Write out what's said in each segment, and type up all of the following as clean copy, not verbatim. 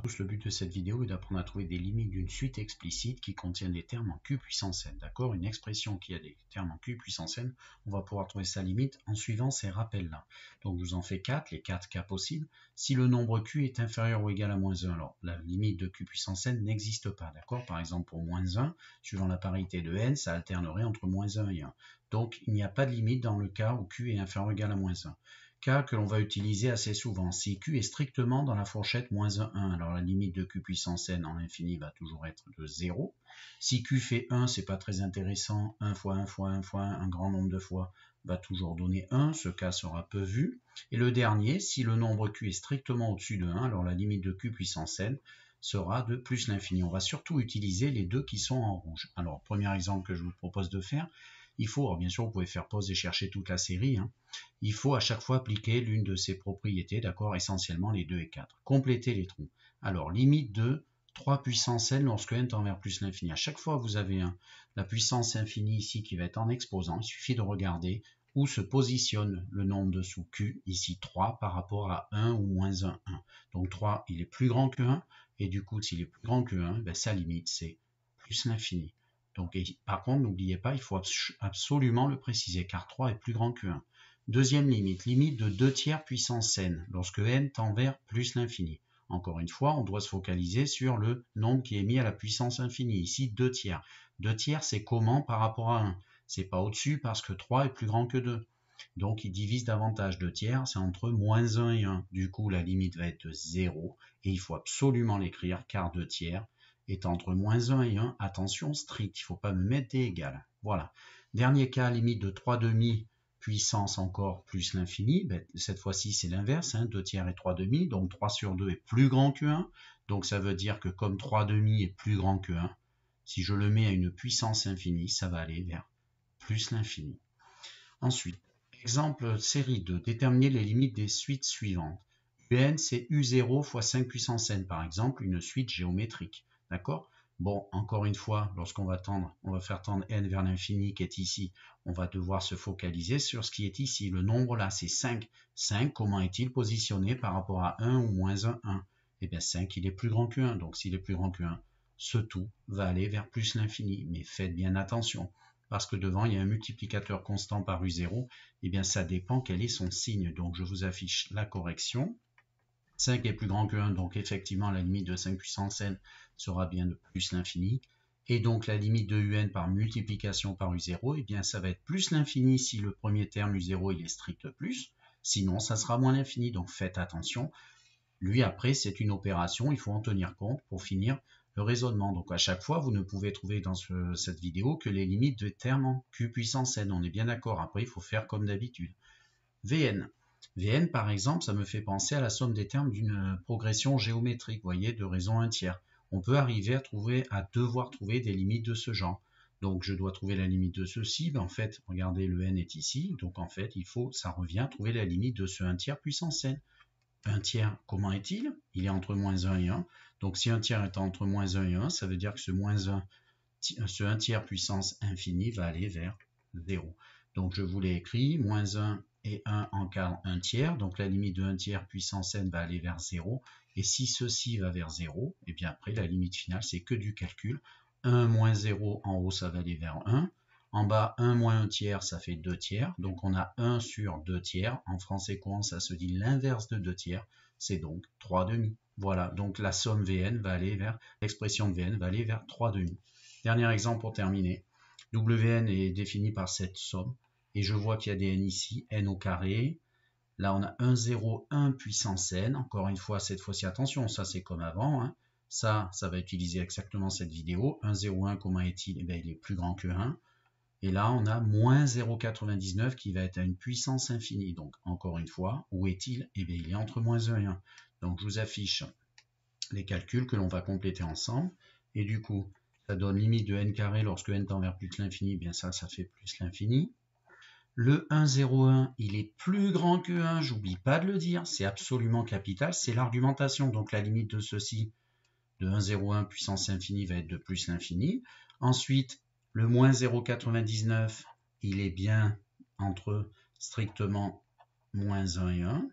Le but de cette vidéo est d'apprendre à trouver des limites d'une suite explicite qui contient des termes en q puissance n. D'accord? Une expression qui a des termes en q puissance n, on va pouvoir trouver sa limite en suivant ces rappels-là. Donc je vous en fais 4, les 4 cas possibles. Si le nombre q est inférieur ou égal à moins 1, alors la limite de q puissance n n'existe pas. D'accord? Par exemple, pour moins 1, suivant la parité de n, ça alternerait entre moins 1 et 1. Donc il n'y a pas de limite dans le cas où q est inférieur ou égal à moins 1. Cas que l'on va utiliser assez souvent. Si q est strictement dans la fourchette moins 1, 1, alors la limite de q puissance n en infini va toujours être de 0. Si q fait 1, c'est pas très intéressant, 1 fois 1 fois 1 fois 1, un grand nombre de fois, va toujours donner 1, ce cas sera peu vu. Et le dernier, si le nombre q est strictement au-dessus de 1, alors la limite de q puissance n sera de plus l'infini. On va surtout utiliser les deux qui sont en rouge. Alors, premier exemple que je vous propose de faire, il faut, alors bien sûr vous pouvez faire pause et chercher toute la série, il faut à chaque fois appliquer l'une de ces propriétés, d'accord, essentiellement les 2 et 4. Compléter les trous. Alors, limite de 3 puissance n lorsque n tend vers plus l'infini. À chaque fois, vous avez la puissance infinie ici qui va être en exposant. Il suffit de regarder où se positionne le nombre dessous q, ici 3, par rapport à 1 ou moins 1, 1. Donc 3, il est plus grand que 1, et du coup, s'il est plus grand que 1, sa limite, c'est plus l'infini. Donc, par contre, n'oubliez pas, il faut absolument le préciser, car 3 est plus grand que 1. Deuxième limite, limite de 2 tiers puissance n, lorsque n tend vers plus l'infini. Encore une fois, on doit se focaliser sur le nombre qui est mis à la puissance infinie. Ici, 2 tiers. 2 tiers, c'est comment par rapport à 1? C'est pas au-dessus parce que 3 est plus grand que 2. Donc, il divise davantage. 2 tiers, c'est entre moins 1 et 1. Du coup, la limite va être de 0. Et il faut absolument l'écrire, car 2 tiers est entre moins 1 et 1. Attention, strict, il ne faut pas me mettre des égales. Voilà. Dernier cas, limite de 3 demi puissance encore plus l'infini. Cette fois-ci, c'est l'inverse. 2 tiers et 3 demi. Donc, 3 sur 2 est plus grand que 1. Donc, ça veut dire que comme 3 demi est plus grand que 1, si je le mets à une puissance infinie, ça va aller vers plus l'infini. Ensuite, exemple série 2. Déterminer les limites des suites suivantes. Un, c'est U0 fois 5 puissance n, par exemple, une suite géométrique. D'accord? Bon, encore une fois, lorsqu'on va faire tendre n vers l'infini qui est ici, on va devoir se focaliser sur ce qui est ici. Le nombre là, c'est 5. 5, comment est-il positionné par rapport à 1 ou moins 1, 1? Eh bien, 5, il est plus grand que 1. Donc, s'il est plus grand que 1, ce tout va aller vers plus l'infini. Mais faites bien attention, parce que devant, il y a un multiplicateur constant par U0. Eh bien, ça dépend quel est son signe. Donc, je vous affiche la correction. 5 est plus grand que 1, donc effectivement la limite de 5 puissance n sera bien de plus l'infini. Et donc la limite de un par multiplication par u0, eh bien ça va être plus l'infini si le premier terme u0 il est strict plus, sinon ça sera moins l'infini, donc faites attention. Lui après c'est une opération, il faut en tenir compte pour finir le raisonnement. Donc à chaque fois vous ne pouvez trouver dans cette vidéo que les limites de termes en q puissance n, on est bien d'accord, après il faut faire comme d'habitude. Vn. Vn, par exemple, ça me fait penser à la somme des termes d'une progression géométrique, vous voyez, de raison 1 tiers. On peut arriver à devoir trouver des limites de ce genre. Donc, je dois trouver la limite de ceci. En fait, regardez, le n est ici. Donc, en fait, ça revient à trouver la limite de ce 1 tiers puissance n. 1 tiers, comment est-il? Il est entre moins 1 et 1. Donc, si 1 tiers est entre moins 1 et 1, ça veut dire que ce 1 tiers puissance infinie va aller vers 0. Donc, je vous l'ai écrit, moins 1 et 1 encadre 1 tiers, donc la limite de 1 tiers puissance n va aller vers 0, et si ceci va vers 0, et bien après la limite finale c'est que du calcul, 1 moins 0 en haut ça va aller vers 1, en bas 1 moins 1 tiers ça fait 2 tiers, donc on a 1 sur 2 tiers, en français courant ça se dit l'inverse de 2 tiers, c'est donc 3 demi. Voilà, donc la somme Vn va aller vers, l'expression de Vn va aller vers 3 demi. Dernier exemple pour terminer, Wn est défini par cette somme, et je vois qu'il y a des n ici, n au carré. Là, on a 1, 0, 1 puissance n. Encore une fois, cette fois-ci, attention, ça c'est comme avant. Ça va utiliser exactement cette vidéo. 1, 0, 1, comment est-il? Eh bien, il est plus grand que 1. Et là, on a moins 0,99 qui va être à une puissance infinie. Donc, encore une fois, où est-il? Eh bien, il est entre moins 1 et 1. Donc, je vous affiche les calculs que l'on va compléter ensemble. Et du coup, ça donne limite de n carré lorsque n tend vers plus l'infini. Eh bien, ça fait plus l'infini. Le 1, 0, 1, il est plus grand que 1, j'oublie pas de le dire, c'est absolument capital, c'est l'argumentation. Donc la limite de ceci, de 1, 0, 1 puissance infinie va être de plus l'infini. Ensuite, le moins 0,99, il est bien entre strictement moins 1 et 1.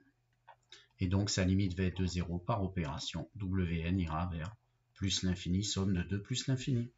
et donc sa limite va être de 0 par opération. Wn ira vers plus l'infini, somme de 2 plus l'infini.